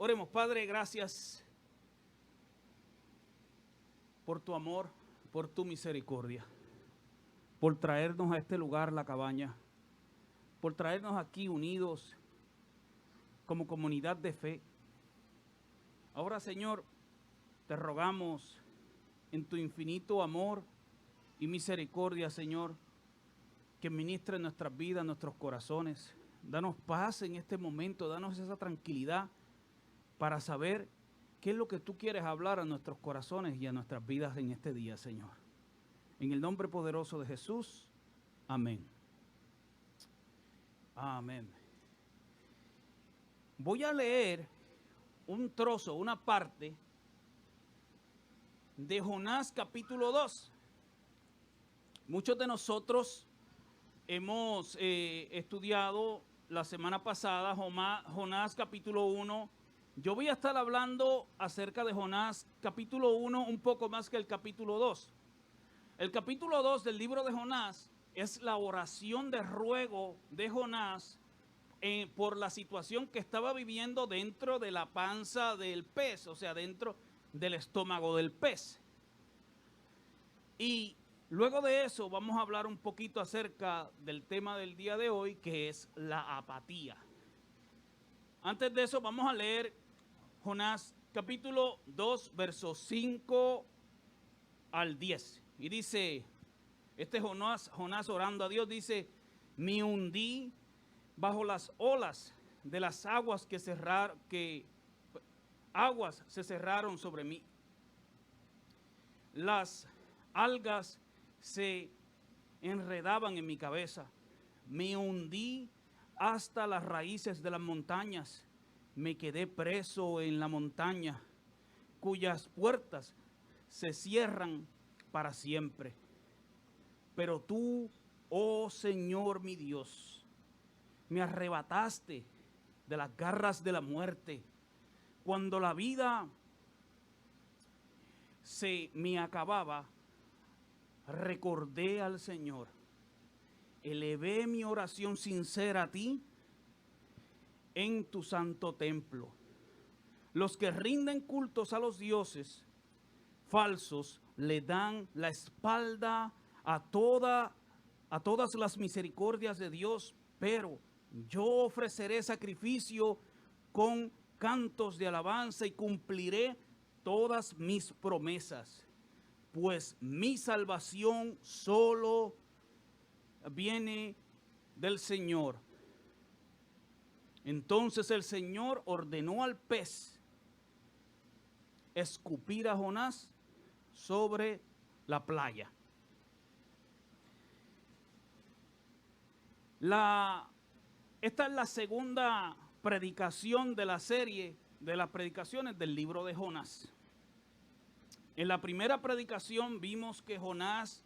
Oremos. Padre, gracias por tu amor, por tu misericordia, por traernos a este lugar, la cabaña, por traernos aquí unidos como comunidad de fe. Ahora, Señor, te rogamos en tu infinito amor y misericordia, Señor, que ministre nuestras vidas, nuestros corazones. Danos paz en este momento, danos esa tranquilidad para saber qué es lo que tú quieres hablar a nuestros corazones y a nuestras vidas en este día, Señor. En el nombre poderoso de Jesús, amén. Amén. Voy a leer un trozo, una parte de Jonás capítulo 2. Muchos de nosotros hemos estudiado la semana pasada Jonás capítulo 1. Yo voy a estar hablando acerca de Jonás capítulo 1 un poco más que el capítulo 2. El capítulo 2 del libro de Jonás es la oración de ruego de Jonás por la situación que estaba viviendo dentro de la panza del pez, o sea, dentro del estómago del pez. Y luego de eso vamos a hablar un poquito acerca del tema del día de hoy, que es la apatía. Antes de eso vamos a leer Jonás capítulo 2, versos 5 al 10. Y dice, Jonás orando a Dios, dice: me hundí bajo las olas de las aguas aguas se cerraron sobre mí. Las algas se enredaban en mi cabeza. Me hundí hasta las raíces de las montañas. Me quedé preso en la montaña, cuyas puertas se cierran para siempre. Pero tú, oh Señor mi Dios, me arrebataste de las garras de la muerte. Cuando la vida se me acababa, recordé al Señor. Elevé mi oración sincera a ti en tu santo templo. Los que rinden cultos a los dioses falsos le dan la espalda a todas las misericordias de Dios, pero yo ofreceré sacrificio con cantos de alabanza y cumpliré todas mis promesas, pues mi salvación solo viene del Señor. Entonces el Señor ordenó al pez escupir a Jonás sobre la playa. Esta es la segunda predicación de la serie de las predicaciones del libro de Jonás. En la primera predicación vimos que Jonás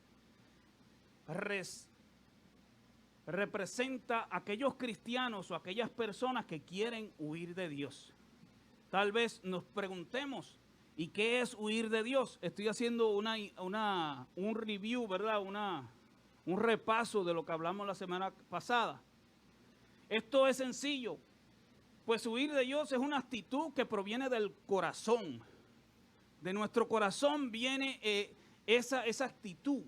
representa a aquellos cristianos o aquellas personas que quieren huir de Dios. Tal vez nos preguntemos, ¿y qué es huir de Dios? Estoy haciendo un review, ¿verdad? Un repaso de lo que hablamos la semana pasada. Esto es sencillo, pues huir de Dios es una actitud que proviene del corazón. De nuestro corazón viene esa actitud.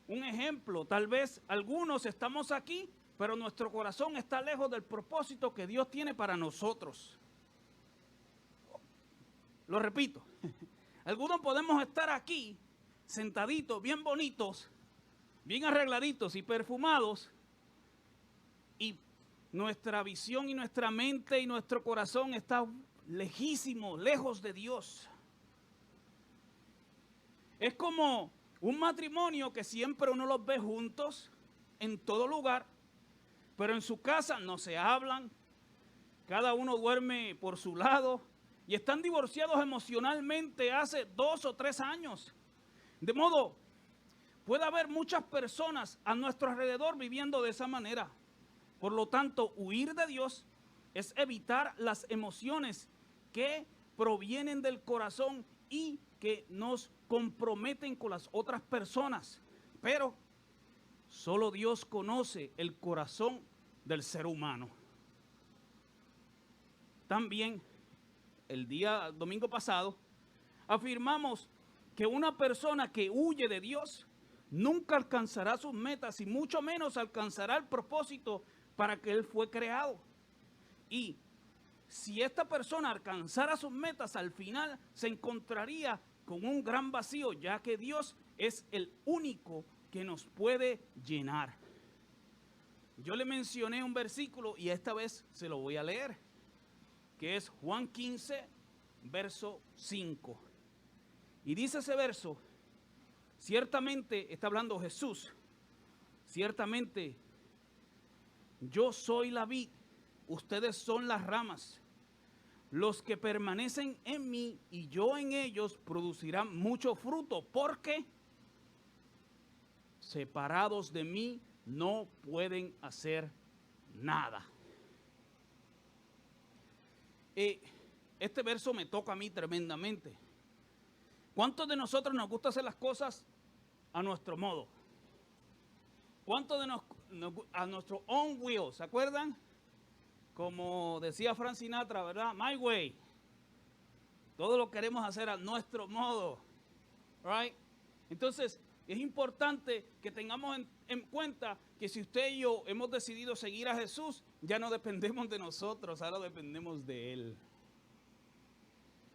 Un ejemplo, tal vez algunos estamos aquí, pero nuestro corazón está lejos del propósito que Dios tiene para nosotros. Lo repito, algunos podemos estar aquí, sentaditos, bien bonitos, bien arregladitos y perfumados, y nuestra visión y nuestra mente y nuestro corazón está lejísimo, lejos de Dios. Es como un matrimonio que siempre uno los ve juntos en todo lugar, pero en su casa no se hablan, cada uno duerme por su lado y están divorciados emocionalmente hace 2 o 3 años. De modo, puede haber muchas personas a nuestro alrededor viviendo de esa manera. Por lo tanto, huir de Dios es evitar las emociones que provienen del corazón y que nos comprometen con las otras personas. Pero solo Dios conoce el corazón del ser humano. También el día domingo pasado, afirmamos que una persona que huye de Dios nunca alcanzará sus metas y mucho menos alcanzará el propósito para que él fue creado. Y si esta persona alcanzara sus metas, al final se encontraría con un gran vacío, ya que Dios es el único que nos puede llenar. Yo le mencioné un versículo y esta vez se lo voy a leer, que es Juan 15, verso 5. Y dice ese verso, ciertamente, está hablando Jesús, ciertamente yo soy la vid, ustedes son las ramas. Los que permanecen en mí y yo en ellos producirán mucho fruto, porque separados de mí no pueden hacer nada. Este verso me toca a mí tremendamente. ¿Cuántos de nosotros nos gusta hacer las cosas a nuestro modo? ¿Cuántos de a nuestro own will? ¿Se acuerdan? Como decía Frank Sinatra, ¿verdad? My way. Todo lo queremos hacer a nuestro modo. Right? Entonces, es importante que tengamos en cuenta que si usted y yo hemos decidido seguir a Jesús, ya no dependemos de nosotros, ahora dependemos de Él.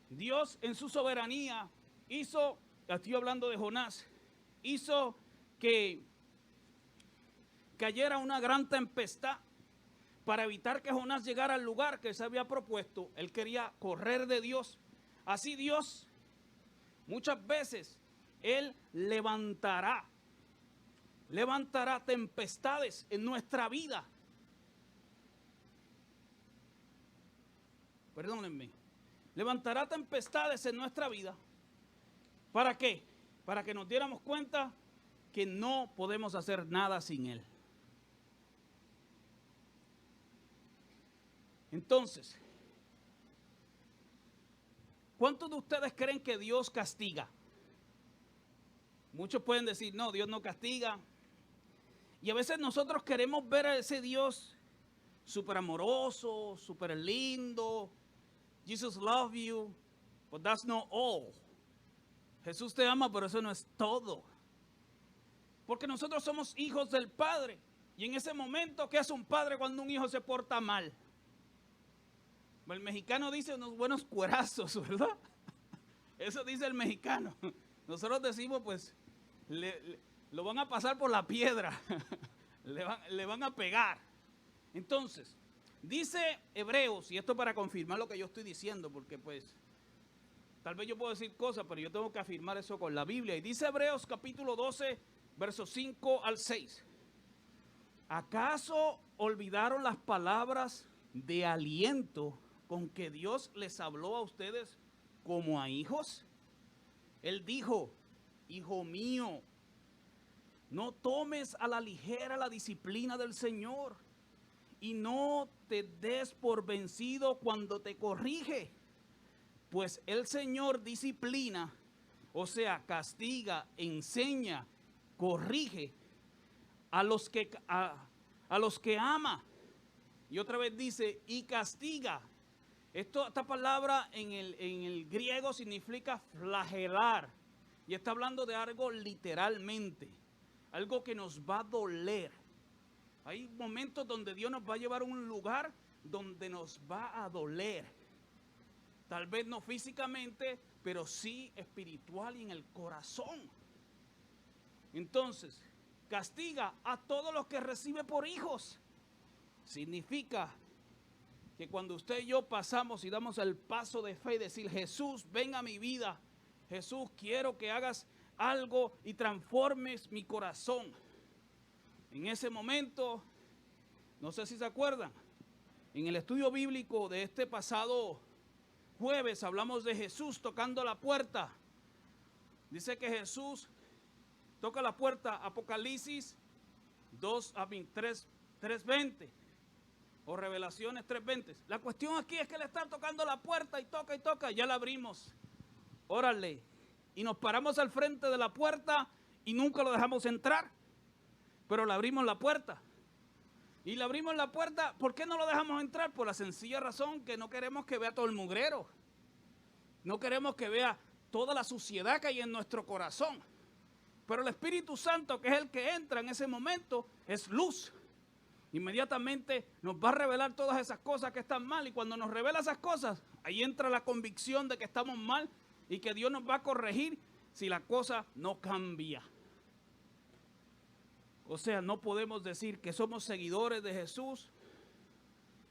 Dios en su soberanía hizo, estoy hablando de Jonás, hizo que cayera una gran tempestad para evitar que Jonás llegara al lugar que se había propuesto. Él quería correr de Dios. Así Dios, muchas veces, Él levantará tempestades en nuestra vida. Perdónenme. Levantará tempestades en nuestra vida. ¿Para qué? Para que nos diéramos cuenta que no podemos hacer nada sin Él. Entonces, ¿cuántos de ustedes creen que Dios castiga? Muchos pueden decir, no, Dios no castiga. Y a veces nosotros queremos ver a ese Dios súper amoroso, súper lindo. Jesus loves you, but that's not all. Jesús te ama, pero eso no es todo. Porque nosotros somos hijos del Padre. Y en ese momento, ¿qué hace un padre cuando un hijo se porta mal? El mexicano dice unos buenos cuerazos, ¿verdad? Eso dice el mexicano. Nosotros decimos, pues, lo van a pasar por la piedra. le van a pegar. Entonces, dice Hebreos, y esto para confirmar lo que yo estoy diciendo, porque pues, tal vez yo puedo decir cosas, pero yo tengo que afirmar eso con la Biblia. Y dice Hebreos capítulo 12, versos 5 al 6. ¿Acaso olvidaron las palabras de aliento con que Dios les habló a ustedes como a hijos? Él dijo, hijo mío, no tomes a la ligera la disciplina del Señor y no te des por vencido cuando te corrige, pues el Señor disciplina, o sea, castiga, enseña, corrige a los que ama. Y otra vez dice, y castiga. Esta palabra en el griego significa flagelar. Y está hablando de algo literalmente. Algo que nos va a doler. Hay momentos donde Dios nos va a llevar a un lugar donde nos va a doler. Tal vez no físicamente, pero sí espiritual y en el corazón. Entonces, castiga a todos los que recibe por hijos. Significa que cuando usted y yo pasamos y damos el paso de fe y decir, Jesús, ven a mi vida. Jesús, quiero que hagas algo y transformes mi corazón. En ese momento, no sé si se acuerdan, en el estudio bíblico de este pasado jueves hablamos de Jesús tocando la puerta. Dice que Jesús toca la puerta, Apocalipsis 3:20 o Revelaciones 3:20. La cuestión aquí es que le están tocando la puerta y toca, ya la abrimos. Órale. Y nos paramos al frente de la puerta y nunca lo dejamos entrar. Pero le abrimos la puerta. Y le abrimos la puerta, ¿por qué no lo dejamos entrar? Por la sencilla razón que no queremos que vea todo el mugrero. No queremos que vea toda la suciedad que hay en nuestro corazón. Pero el Espíritu Santo, que es el que entra en ese momento, es luz. Inmediatamente nos va a revelar todas esas cosas que están mal. Y cuando nos revela esas cosas, ahí entra la convicción de que estamos mal y que Dios nos va a corregir si la cosa no cambia. O sea, no podemos decir que somos seguidores de Jesús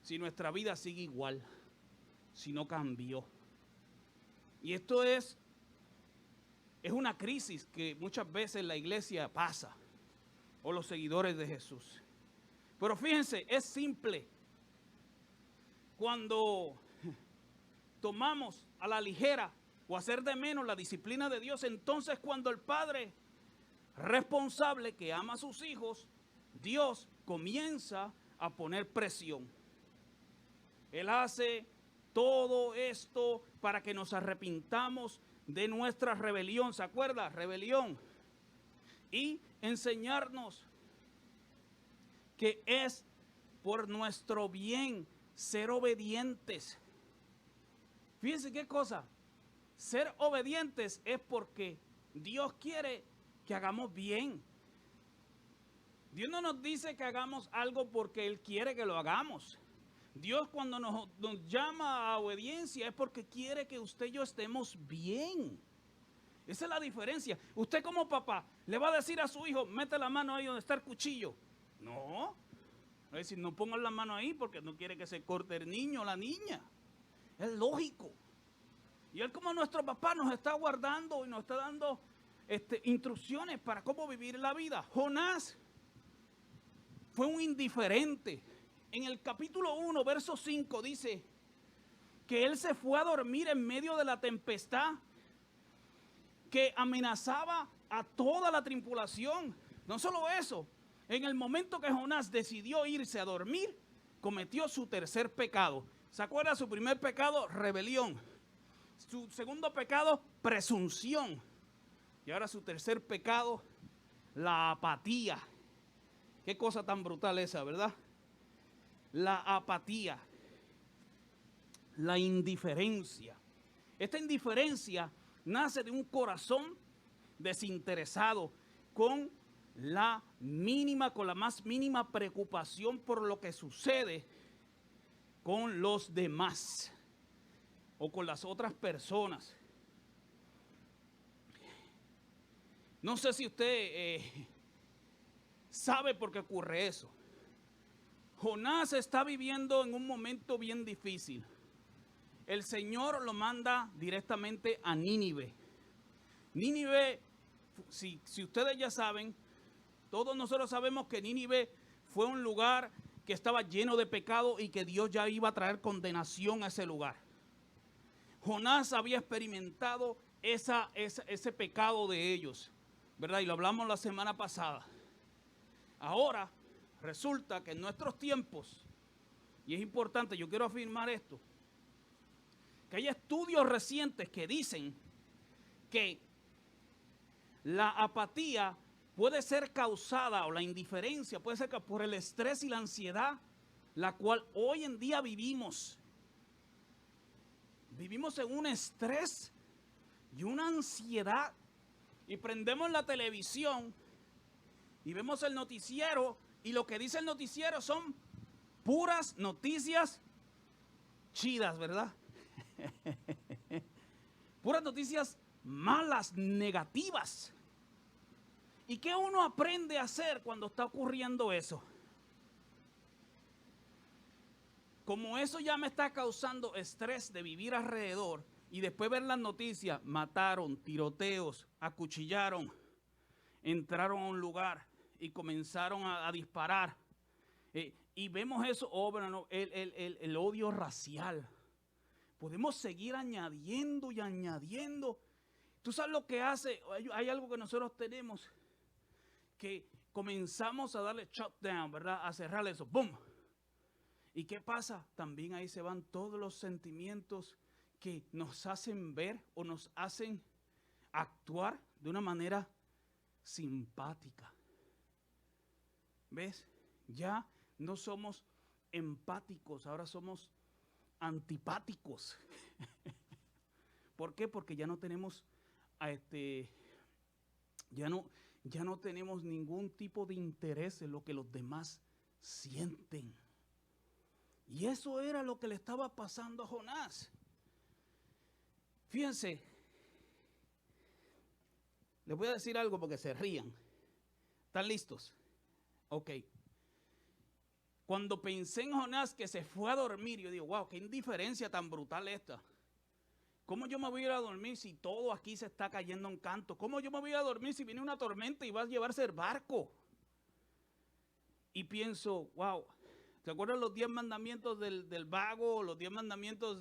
si nuestra vida sigue igual, si no cambió. Y esto es una crisis que muchas veces la iglesia pasa, o los seguidores de Jesús. Pero fíjense, es simple. Cuando tomamos a la ligera o hacer de menos la disciplina de Dios, entonces cuando el padre responsable que ama a sus hijos, Dios comienza a poner presión. Él hace todo esto para que nos arrepintamos de nuestra rebelión. ¿Se acuerda? Rebelión. Y enseñarnos que es por nuestro bien ser obedientes. Fíjense qué cosa. Ser obedientes es porque Dios quiere que hagamos bien. Dios no nos dice que hagamos algo porque Él quiere que lo hagamos. Dios cuando nos llama a obediencia es porque quiere que usted y yo estemos bien. Esa es la diferencia. Usted como papá le va a decir a su hijo, mete la mano ahí donde está el cuchillo. No. Va a decir, no pongan la mano ahí porque no quiere que se corte el niño o la niña. Es lógico. Y Él como nuestro papá nos está guardando y nos está dando instrucciones para cómo vivir la vida. Jonás fue un indiferente. En el capítulo 1, verso 5 dice que él se fue a dormir en medio de la tempestad que amenazaba a toda la tripulación. No solo eso, en el momento que Jonás decidió irse a dormir, cometió su tercer pecado. ¿Se acuerda? Su primer pecado, rebelión. Su segundo pecado, presunción. Y ahora su tercer pecado, la apatía. Qué cosa tan brutal esa, ¿verdad? La apatía, la indiferencia. Esta indiferencia nace de un corazón desinteresado, con la más mínima preocupación por lo que sucede con los demás o con las otras personas. No sé si usted sabe por qué ocurre eso. Jonás está viviendo en un momento bien difícil. El Señor lo manda directamente a Nínive. Nínive, si ustedes ya saben, todos nosotros sabemos que Nínive fue un lugar que estaba lleno de pecado y que Dios ya iba a traer condenación a ese lugar. Jonás había experimentado ese pecado de ellos, ¿verdad? Y lo hablamos la semana pasada. Ahora resulta que en nuestros tiempos, y es importante, yo quiero afirmar esto, que hay estudios recientes que dicen que la apatía puede ser causada, o la indiferencia puede ser por el estrés y la ansiedad, la cual hoy en día vivimos. Vivimos en un estrés y una ansiedad, y prendemos la televisión y vemos el noticiero, y lo que dice el noticiero son puras noticias chidas, ¿verdad? Puras noticias malas, negativas. ¿Y qué uno aprende a hacer cuando está ocurriendo eso? Como eso ya me está causando estrés de vivir alrededor y después ver las noticias, mataron, tiroteos, acuchillaron, entraron a un lugar y comenzaron a disparar. Y vemos eso, el odio racial. Podemos seguir añadiendo y añadiendo. ¿Tú sabes lo que hace? Hay algo que nosotros tenemos, que comenzamos a darle shutdown, ¿verdad? A cerrar eso, ¡boom! ¿Y qué pasa? También ahí se van todos los sentimientos que nos hacen ver o nos hacen actuar de una manera simpática. ¿Ves? Ya no somos empáticos, ahora somos antipáticos. ¿Por qué? Porque ya no tenemos ya no tenemos ningún tipo de interés en lo que los demás sienten. Y eso era lo que le estaba pasando a Jonás. Fíjense, les voy a decir algo porque se rían. ¿Están listos? Ok. Cuando pensé en Jonás que se fue a dormir, yo digo, wow, qué indiferencia tan brutal esta. ¿Cómo yo me voy a ir a dormir si todo aquí se está cayendo en canto? ¿Cómo yo me voy a dormir si viene una tormenta y va a llevarse el barco? Y pienso, wow, ¿se acuerdan los 10 mandamientos del vago? Los 10 mandamientos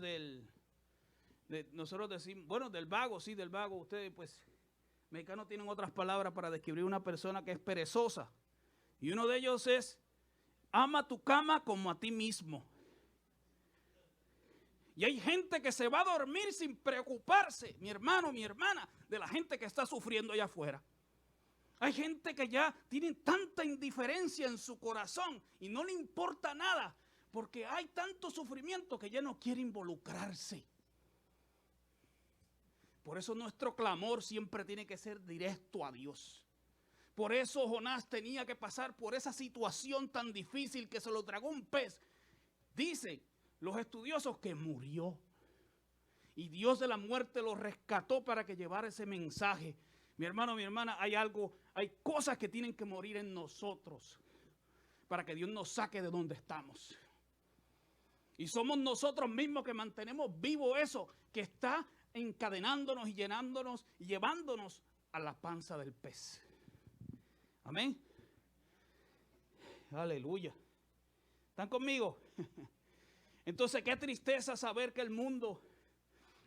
nosotros decimos, bueno, del vago, sí, del vago. Ustedes, pues, mexicanos tienen otras palabras para describir una persona que es perezosa. Y uno de ellos es, ama tu cama como a ti mismo. Y hay gente que se va a dormir sin preocuparse, mi hermano, mi hermana, de la gente que está sufriendo allá afuera. Hay gente que ya tiene tanta indiferencia en su corazón y no le importa nada, porque hay tanto sufrimiento que ya no quiere involucrarse. Por eso nuestro clamor siempre tiene que ser directo a Dios. Por eso Jonás tenía que pasar por esa situación tan difícil que se lo tragó un pez. Dice los estudiosos que murió. Y Dios de la muerte lo rescató para que llevara ese mensaje. Mi hermano, mi hermana, hay cosas que tienen que morir en nosotros para que Dios nos saque de donde estamos. Y somos nosotros mismos que mantenemos vivo eso que está encadenándonos y llenándonos y llevándonos a la panza del pez. Amén. Aleluya. ¿Están conmigo? Entonces, qué tristeza saber que el mundo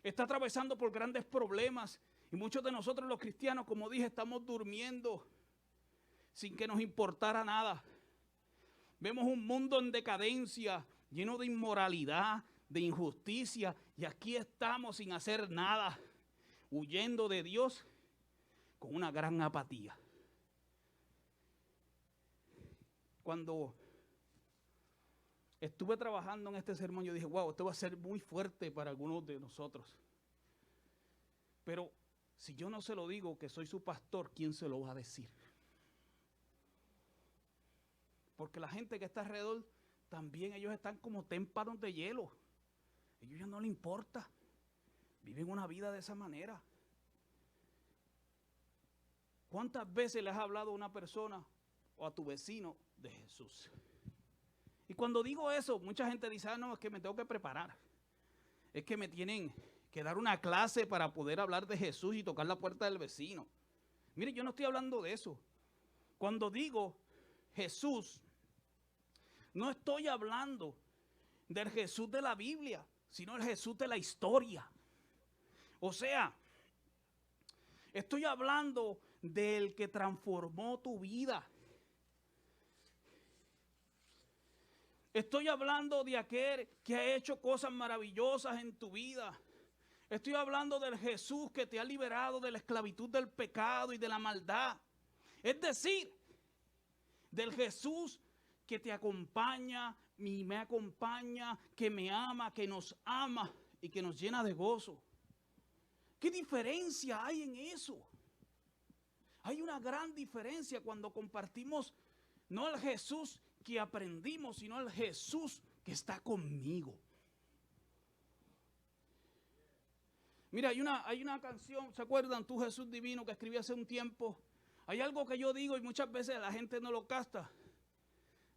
está atravesando por grandes problemas y muchos de nosotros los cristianos, como dije, estamos durmiendo sin que nos importara nada. Vemos un mundo en decadencia, lleno de inmoralidad, de injusticia, y aquí estamos sin hacer nada, huyendo de Dios con una gran apatía. Cuando estuve trabajando en este sermón, yo dije, wow, esto va a ser muy fuerte para algunos de nosotros. Pero si yo no se lo digo que soy su pastor, ¿quién se lo va a decir? Porque la gente que está alrededor, también ellos están como témpanos de hielo. A ellos ya no les importa. Viven una vida de esa manera. ¿Cuántas veces le has hablado a una persona o a tu vecino de Jesús? Y cuando digo eso, mucha gente dice, no, es que me tengo que preparar. Es que me tienen que dar una clase para poder hablar de Jesús y tocar la puerta del vecino. Mire, yo no estoy hablando de eso. Cuando digo Jesús, no estoy hablando del Jesús de la Biblia, sino el Jesús de la historia. O sea, estoy hablando del que transformó tu vida. Estoy hablando de aquel que ha hecho cosas maravillosas en tu vida. Estoy hablando del Jesús que te ha liberado de la esclavitud del pecado y de la maldad. Es decir, del Jesús que te acompaña y me acompaña, que me ama, que nos ama y que nos llena de gozo. ¿Qué diferencia hay en eso? Hay una gran diferencia cuando compartimos no el Jesús que aprendimos, sino el Jesús que está conmigo. Mira, hay una canción, ¿se acuerdan? Tú Jesús divino, que escribí hace un tiempo. Hay algo que yo digo y muchas veces la gente no lo capta,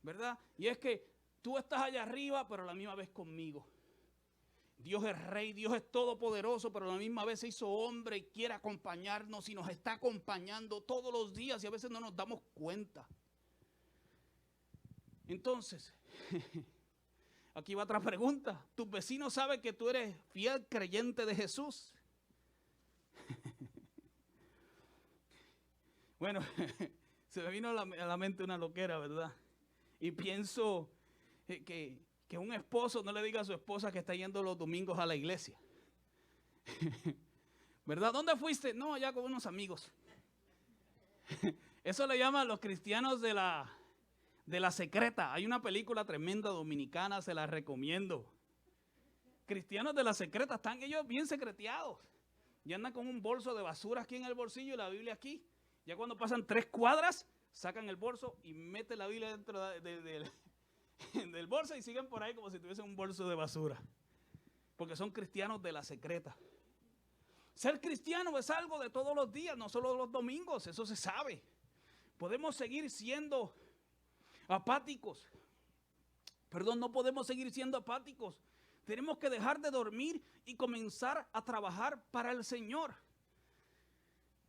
¿verdad? Y es que tú estás allá arriba, pero a la misma vez conmigo. Dios es rey, Dios es todopoderoso, pero a la misma vez se hizo hombre y quiere acompañarnos y nos está acompañando todos los días y a veces no nos damos cuenta. Entonces, aquí va otra pregunta. ¿Tus vecinos saben que tú eres fiel creyente de Jesús? Bueno, se me vino a la mente una loquera, ¿verdad? Y pienso que un esposo no le diga a su esposa que está yendo los domingos a la iglesia. ¿Verdad? ¿Dónde fuiste? No, allá con unos amigos. Eso le llaman los cristianos de la secreta. Hay una película tremenda dominicana, se la recomiendo. Cristianos de la secreta, están ellos bien secreteados. y andan con un bolso de basura aquí en el bolsillo y la Biblia aquí. Ya cuando pasan 3 cuadras, sacan el bolso y meten la Biblia dentro del bolso y siguen por ahí como si tuviesen un bolso de basura. Porque son cristianos de la secreta. Ser cristiano es algo de todos los días, no solo los domingos, eso se sabe. Podemos seguir siendo apáticos. Perdón, no podemos seguir siendo apáticos. Tenemos que dejar de dormir y comenzar a trabajar para el Señor.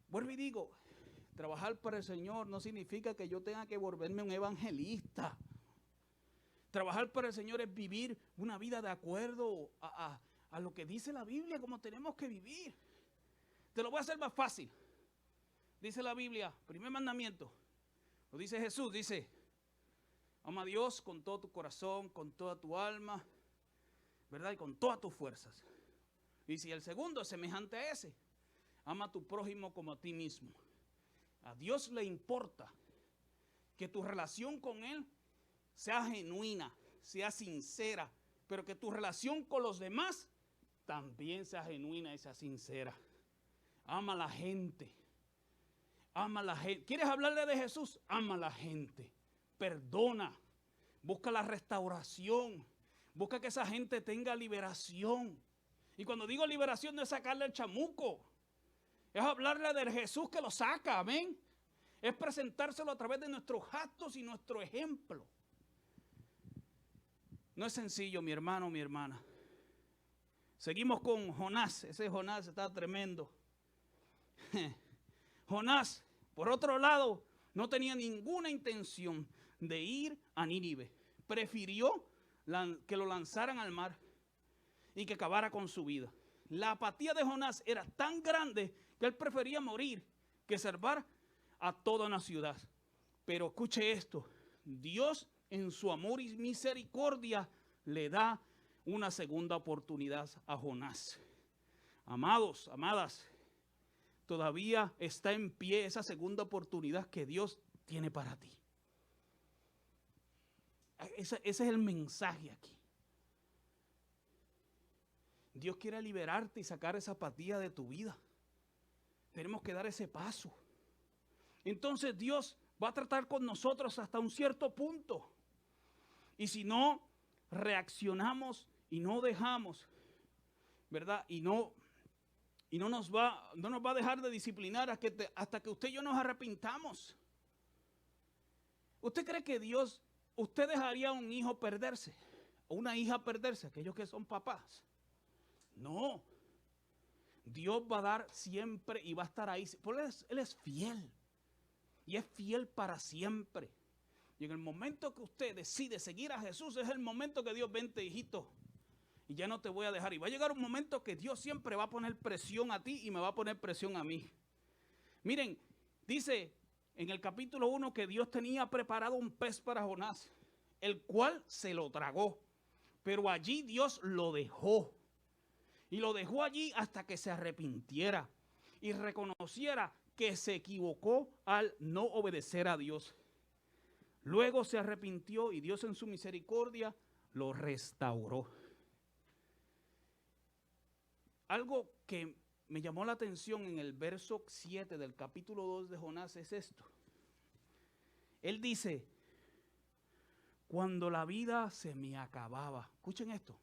Vuelvo y digo, trabajar para el Señor no significa que yo tenga que volverme un evangelista. Trabajar para el Señor es vivir una vida de acuerdo a lo que dice la Biblia, como tenemos que vivir. Te lo voy a hacer más fácil. Dice la Biblia, primer mandamiento, lo dice Jesús, dice, ama a Dios con todo tu corazón, con toda tu alma, ¿verdad? Y con todas tus fuerzas. Y si el segundo es semejante a ese, ama a tu prójimo como a ti mismo. A Dios le importa que tu relación con Él sea genuina, sea sincera, pero que tu relación con los demás también sea genuina y sea sincera. Ama a la gente. Ama a la gente. ¿Quieres hablarle de Jesús? Ama a la gente. Perdona. Busca la restauración. Busca que esa gente tenga liberación. Y cuando digo liberación no es sacarle el chamuco. Es hablarle del Jesús que lo saca. Amén. Es presentárselo a través de nuestros actos y nuestro ejemplo. No es sencillo, mi hermano, mi hermana. Seguimos con Jonás. Ese Jonás está tremendo. Jonás, por otro lado, no tenía ninguna intención de ir a Nínive. Prefirió que lo lanzaran al mar y que acabara con su vida. La apatía de Jonás era tan grande que él prefería morir que salvar a toda una ciudad. Pero escuche esto, Dios en su amor y misericordia le da una segunda oportunidad a Jonás. Amados, amadas, todavía está en pie esa segunda oportunidad que Dios tiene para ti. Ese es el mensaje aquí. Dios quiere liberarte y sacar esa apatía de tu vida. Tenemos que dar ese paso. Entonces Dios va a tratar con nosotros hasta un cierto punto. Y si no reaccionamos y no dejamos, ¿verdad? Y no nos va a dejar de disciplinar hasta que usted y yo nos arrepintamos. ¿Usted cree que usted dejaría a un hijo perderse? ¿O una hija perderse? Aquellos que son papás. No. Dios va a dar siempre y va a estar ahí. Porque Él es fiel. Y es fiel para siempre. Y en el momento que usted decide seguir a Jesús, es el momento que Dios, vente, hijito, y ya no te voy a dejar. Y va a llegar un momento que Dios siempre va a poner presión a ti y me va a poner presión a mí. Miren, dice en el capítulo 1 que Dios tenía preparado un pez para Jonás, el cual se lo tragó. Pero allí Dios lo dejó. Y lo dejó allí hasta que se arrepintiera y reconociera que se equivocó al no obedecer a Dios. Luego se arrepintió y Dios en su misericordia lo restauró. Algo que me llamó la atención en el verso 7 del capítulo 2 de Jonás es esto. Él dice, cuando la vida se me acababa, escuchen esto,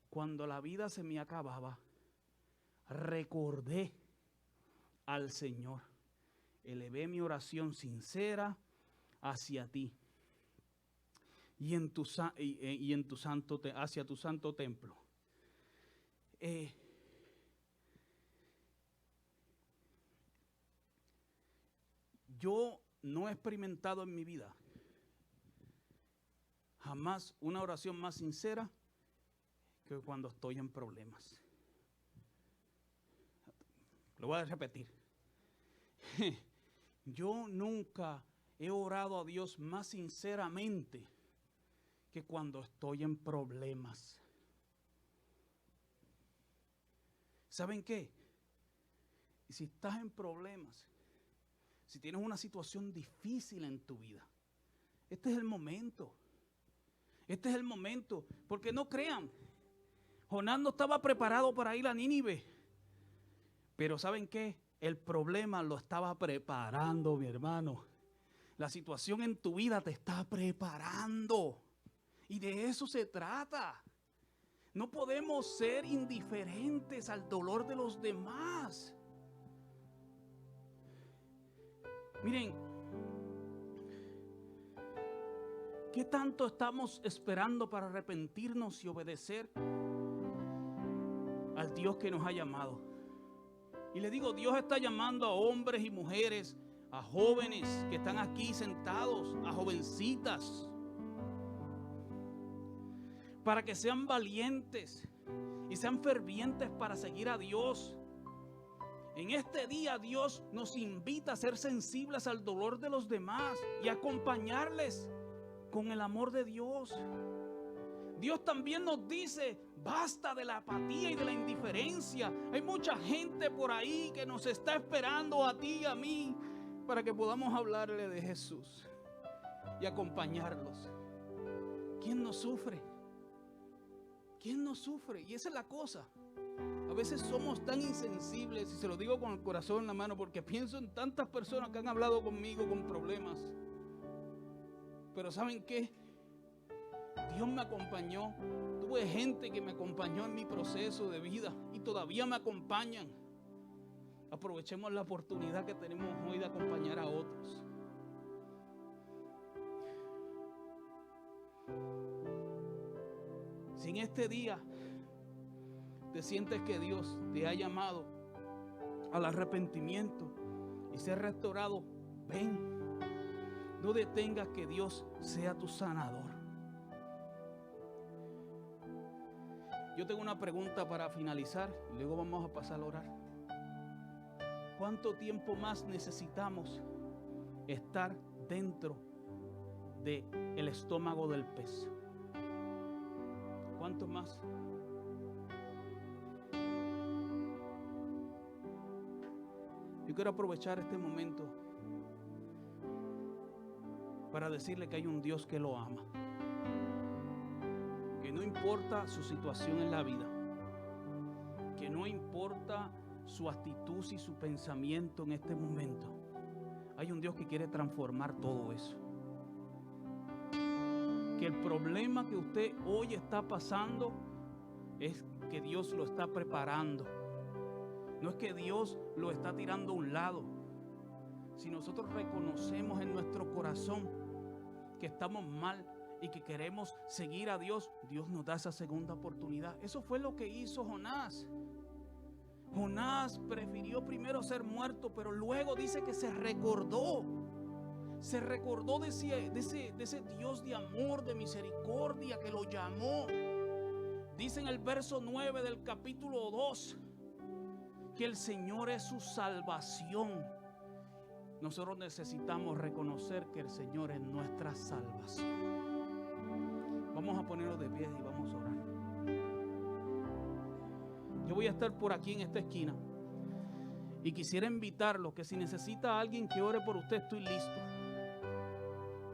cuando la vida se me acababa, recordé al Señor, elevé mi oración sincera hacia ti y hacia tu santo templo. Yo no he experimentado en mi vida jamás una oración más sincera que cuando estoy en problemas. Lo voy a repetir. Yo nunca he orado a Dios más sinceramente que cuando estoy en problemas. ¿Saben qué? Si estás en problemas, si tienes una situación difícil en tu vida, este es el momento. Este es el momento. Porque no crean, Jonás no estaba preparado para ir a Nínive. Pero ¿saben qué? El problema lo estaba preparando, mi hermano. La situación en tu vida te está preparando. Y de eso se trata. No podemos ser indiferentes al dolor de los demás. Miren, ¿qué tanto estamos esperando para arrepentirnos y obedecer al Dios que nos ha llamado? Y le digo, Dios está llamando a hombres y mujeres, a jóvenes que están aquí sentados, a jovencitas, para que sean valientes y sean fervientes para seguir a Dios. En este día Dios nos invita a ser sensibles al dolor de los demás y acompañarles con el amor de Dios. Dios también nos dice, basta de la apatía y de la indiferencia. Hay mucha gente por ahí que nos está esperando a ti y a mí para que podamos hablarle de Jesús y acompañarlos. ¿Quién no sufre? ¿Quién no sufre? Y esa es la cosa. A veces somos tan insensibles, y se lo digo con el corazón en la mano, porque pienso en tantas personas que han hablado conmigo con problemas. Pero ¿saben qué? Dios me acompañó. Tuve gente que me acompañó en mi proceso de vida y todavía me acompañan. Aprovechemos la oportunidad que tenemos hoy de acompañar a otros. Si en este día te sientes que Dios te ha llamado al arrepentimiento y ser restaurado, ven. No detengas que Dios sea tu sanador. Yo tengo una pregunta para finalizar y luego vamos a pasar a orar. ¿Cuánto tiempo más necesitamos estar dentro del estómago del pez? ¿Cuánto más? Yo quiero aprovechar este momento para decirle que hay un Dios que lo ama. Que no importa su situación en la vida, que no importa su actitud y su pensamiento en este momento, hay un Dios que quiere transformar todo eso. Que el problema que usted hoy está pasando es que Dios lo está preparando. No es que Dios lo está tirando a un lado. Si nosotros reconocemos en nuestro corazón que estamos mal y que queremos seguir a Dios, Dios nos da esa segunda oportunidad. Eso fue lo que hizo Jonás. Jonás prefirió primero ser muerto, pero luego dice que se recordó. Se recordó de ese Dios de amor, de misericordia que lo llamó. Dice en el verso 9 del capítulo 2 que el Señor es su salvación. Nosotros necesitamos reconocer que el Señor es nuestra salvación. Vamos a ponernos de pie y vamos a orar. Yo voy a estar por aquí en esta esquina y quisiera invitarlo que si necesita a alguien que ore por usted, estoy listo.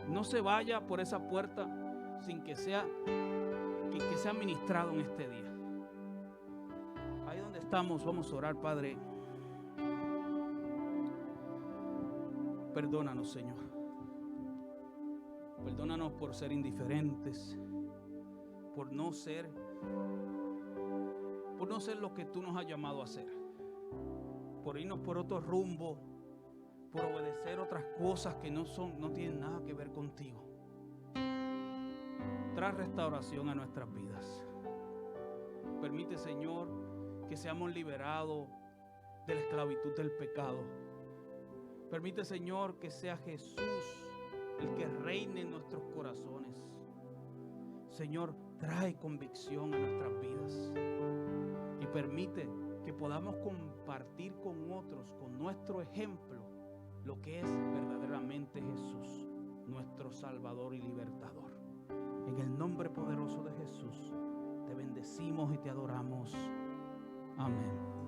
No se vaya por esa puerta sin que sea ministrado en este día. Ahí donde estamos, vamos a orar. Padre, perdónanos, Señor. Perdónanos por ser indiferentes, por no ser lo que tú nos has llamado a hacer, por irnos por otro rumbo, por obedecer otras cosas que no tienen nada que ver contigo. Trae restauración a nuestras vidas. Permite, Señor, que seamos liberados de la esclavitud del pecado. Permite, Señor, que sea Jesús el que reine en nuestros corazones. Señor, trae convicción a nuestras vidas y permite que podamos compartir con otros, con nuestro ejemplo, lo que es verdaderamente Jesús, nuestro Salvador y Libertador. En el nombre poderoso de Jesús, te bendecimos y te adoramos. Amén.